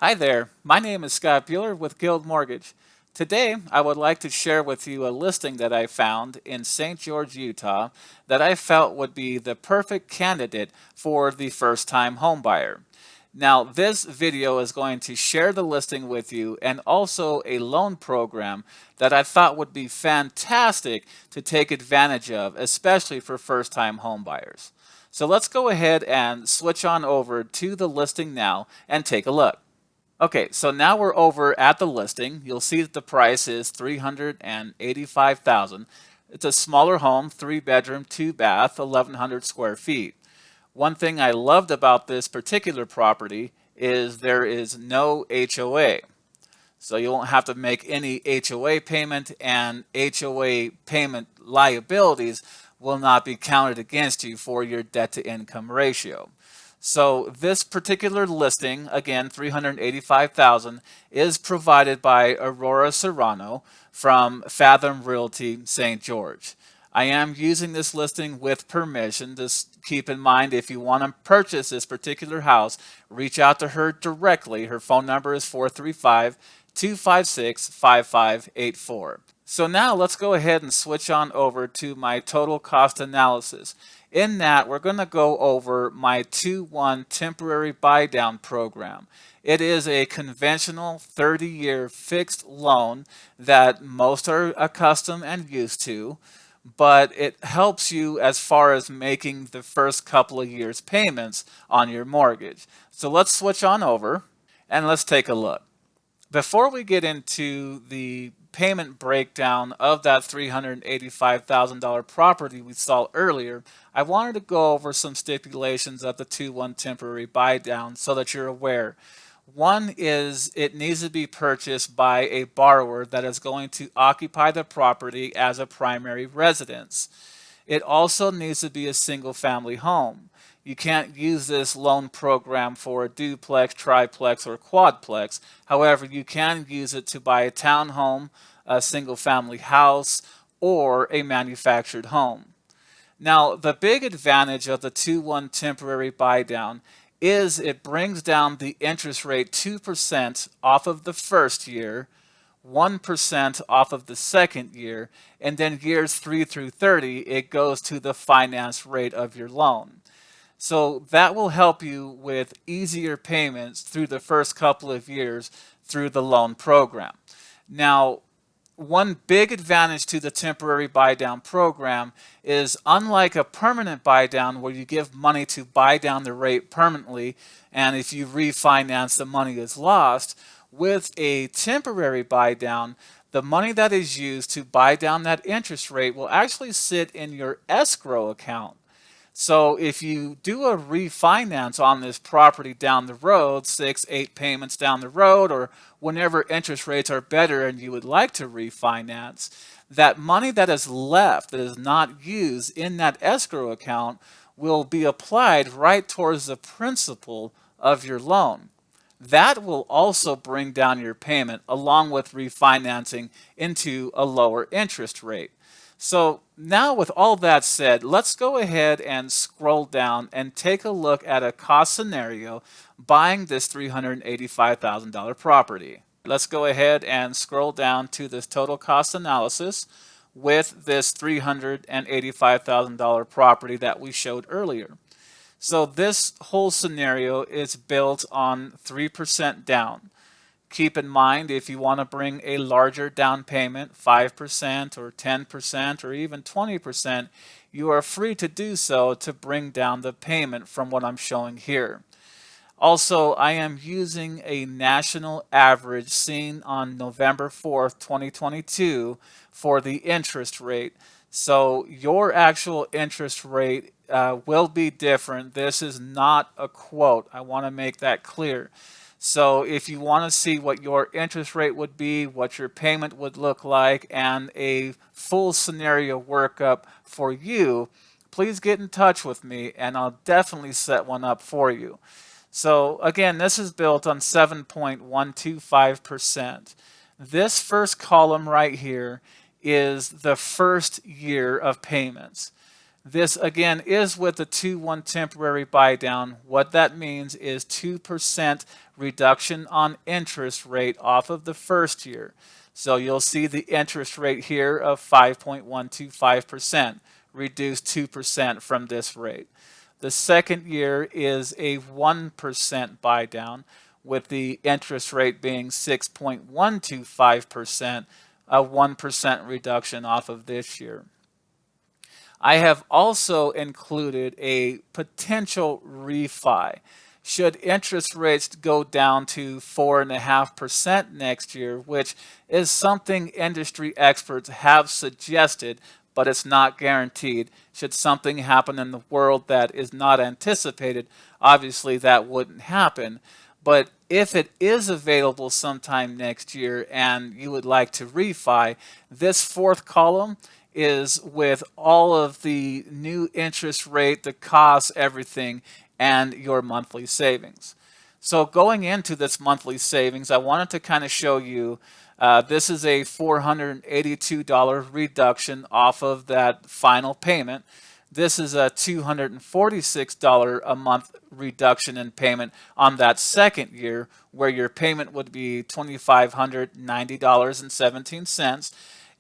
Hi there, my name is Scott Buehler with Guild Mortgage. Today, I would like to share with you a listing that I found in St. George, Utah that I felt would be the perfect candidate for the first-time homebuyer. Now, this video is going to share the listing with you and also a loan program that I thought would be fantastic to take advantage of, especially for first-time homebuyers. So let's go ahead and switch on over to the listing now and take a look. Okay, so now we're over at the listing. You'll see that the price is $385,000. It's a smaller home, 3 bedroom, 2 bath, 1,100 square feet. One thing I loved about this particular property is there is no HOA. So you won't have to make any HOA payment, and HOA payment liabilities will not be counted against you for your debt to income ratio. So this particular listing, again, 385,000, is provided by Aurora Serrano from Fathom Realty St. George. I am using this listing with permission. Just keep in mind, if you want to purchase this particular house, reach out to her directly. Her phone number is 435-256-5584. So now let's go ahead and switch on over to my total cost analysis. In that, we're going to go over my 2-1 temporary buy-down program. It is a conventional 30-year fixed loan that most are accustomed and used to, but it helps you as far as making the first couple of years payments on your mortgage. So let's switch on over and let's take a look. Before we get into the payment breakdown of that $385,000 property we saw earlier, I wanted to go over some stipulations of the 2-1 temporary buy down so that you're aware. One is it needs to be purchased by a borrower that is going to occupy the property as a primary residence. It also needs to be a single family home. You can't use this loan program for a duplex, triplex, or quadplex. However, you can use it to buy a townhome, a single family house, or a manufactured home. Now, the big advantage of the 2-1 temporary buy down is it brings down the interest rate 2% off of the first year, 1% off of the second year, and then years 3 through 30, it goes to the finance rate of your loan. So that will help you with easier payments through the first couple of years through the loan program. Now, one big advantage to the temporary buy down program is, unlike a permanent buy down where you give money to buy down the rate permanently, and if you refinance, the money is lost, with a temporary buy down, the money that is used to buy down that interest rate will actually sit in your escrow account. So if you do a refinance on this property down the road, 6, 8 payments down the road, or whenever interest rates are better and you would like to refinance, that money that is left, that is not used in that escrow account, will be applied right towards the principal of your loan. That will also bring down your payment along with refinancing into a lower interest rate. So now, with all that said, let's go ahead and scroll down and take a look at a cost scenario buying this $385,000 property. Let's go ahead and scroll down to this total cost analysis with this $385,000 property that we showed earlier. So this whole scenario is built on 3% down. Keep in mind, if you want to bring a larger down payment, 5% or 10% or even 20%, you are free to do so to bring down the payment from what I'm showing here. Also, I am using a national average seen on November 4th, 2022 for the interest rate. So your actual interest rate will be different. This is not a quote. I want to make that clear. So if you want to see what your interest rate would be, what your payment would look like, and a full scenario workup for you, please get in touch with me and I'll definitely set one up for you. So again, this is built on 7.125%. This first column right here is the first year of payments. This again is with the 2-1 temporary buy down. What that means is 2% reduction on interest rate off of the first year. So you'll see the interest rate here of 5.125%, reduced 2% from this rate. The second year is a 1% buy down, with the interest rate being 6.125%, a 1% reduction off of this year. I have also included a potential refi. Should interest rates go down to 4.5% next year, which is something industry experts have suggested, but it's not guaranteed. Should something happen in the world that is not anticipated, obviously that wouldn't happen. But if it is available sometime next year and you would like to refi, this fourth column is with all of the new interest rate, the cost, everything, and your monthly savings. So going into this monthly savings, I wanted to kind of show you this is a $482 reduction off of that final payment. This is a $246 a month reduction in payment on that second year, where your payment would be $2,590.17.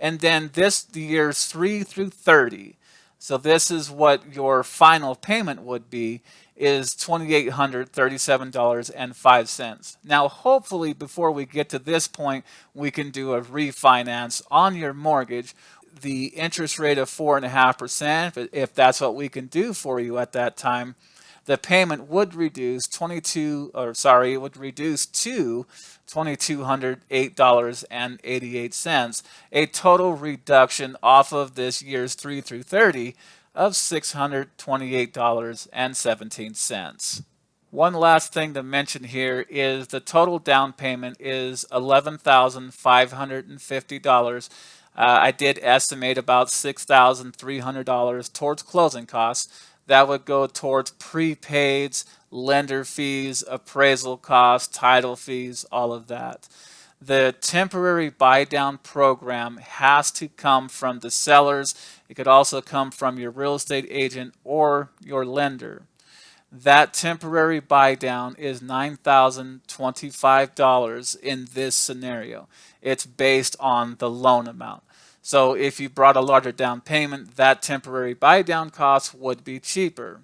And then the years 3 through 30. So this is what your final payment would be, is $2,837.05. Now, hopefully, before we get to this point, we can do a refinance on your mortgage. The interest rate of 4.5%, if that's what we can do for you at that time, the payment would reduce to $2,208.88, a total reduction off of this year's 3 through 30 of $628.17. One last thing to mention here is the total down payment is $11,550. I did estimate about $6,300 towards closing costs. That would go towards prepaids, lender fees, appraisal costs, title fees, all of that. The temporary buy down program has to come from the sellers. It could also come from your real estate agent or your lender. That temporary buy down is $9,025 in this scenario. It's based on the loan amount. So if you brought a larger down payment, that temporary buy down cost would be cheaper.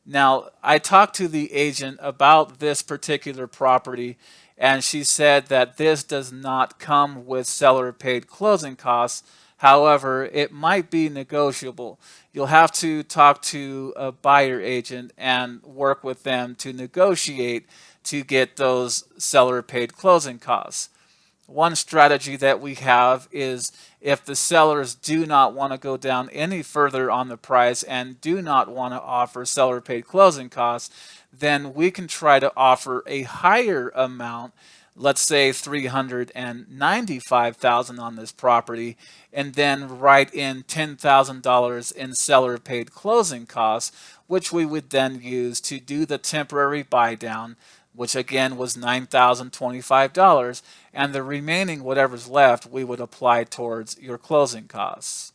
Now, I talked to the agent about this particular property, and she said that this does not come with seller paid closing costs. However, it might be negotiable. You'll have to talk to a buyer agent and work with them to negotiate to get those seller paid closing costs. One strategy that we have is, if the sellers do not want to go down any further on the price and do not want to offer seller paid closing costs, then we can try to offer a higher amount, let's say $395,000 on this property, and then write in $10,000 in seller paid closing costs, which we would then use to do the temporary buy down, which again was $9,025, and the remaining whatever's left we would apply towards your closing costs.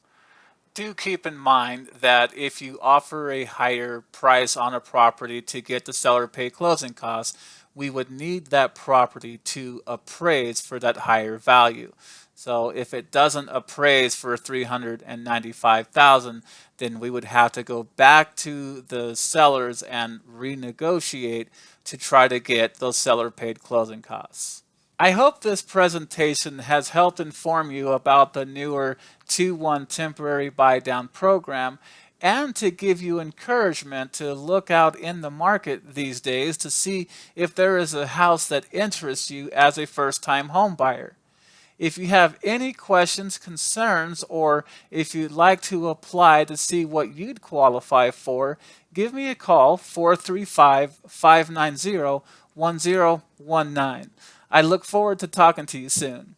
Do keep in mind that if you offer a higher price on a property to get the seller pay closing costs, we would need that property to appraise for that higher value. So if it doesn't appraise for $395,000, then we would have to go back to the sellers and renegotiate to try to get those seller paid closing costs. I hope this presentation has helped inform you about the newer 2-1 temporary buy down program, and to give you encouragement to look out in the market these days to see if there is a house that interests you as a first-time home buyer. If you have any questions, concerns, or if you'd like to apply to see what you'd qualify for, give me a call, 435-590-1019. I look forward to talking to you soon.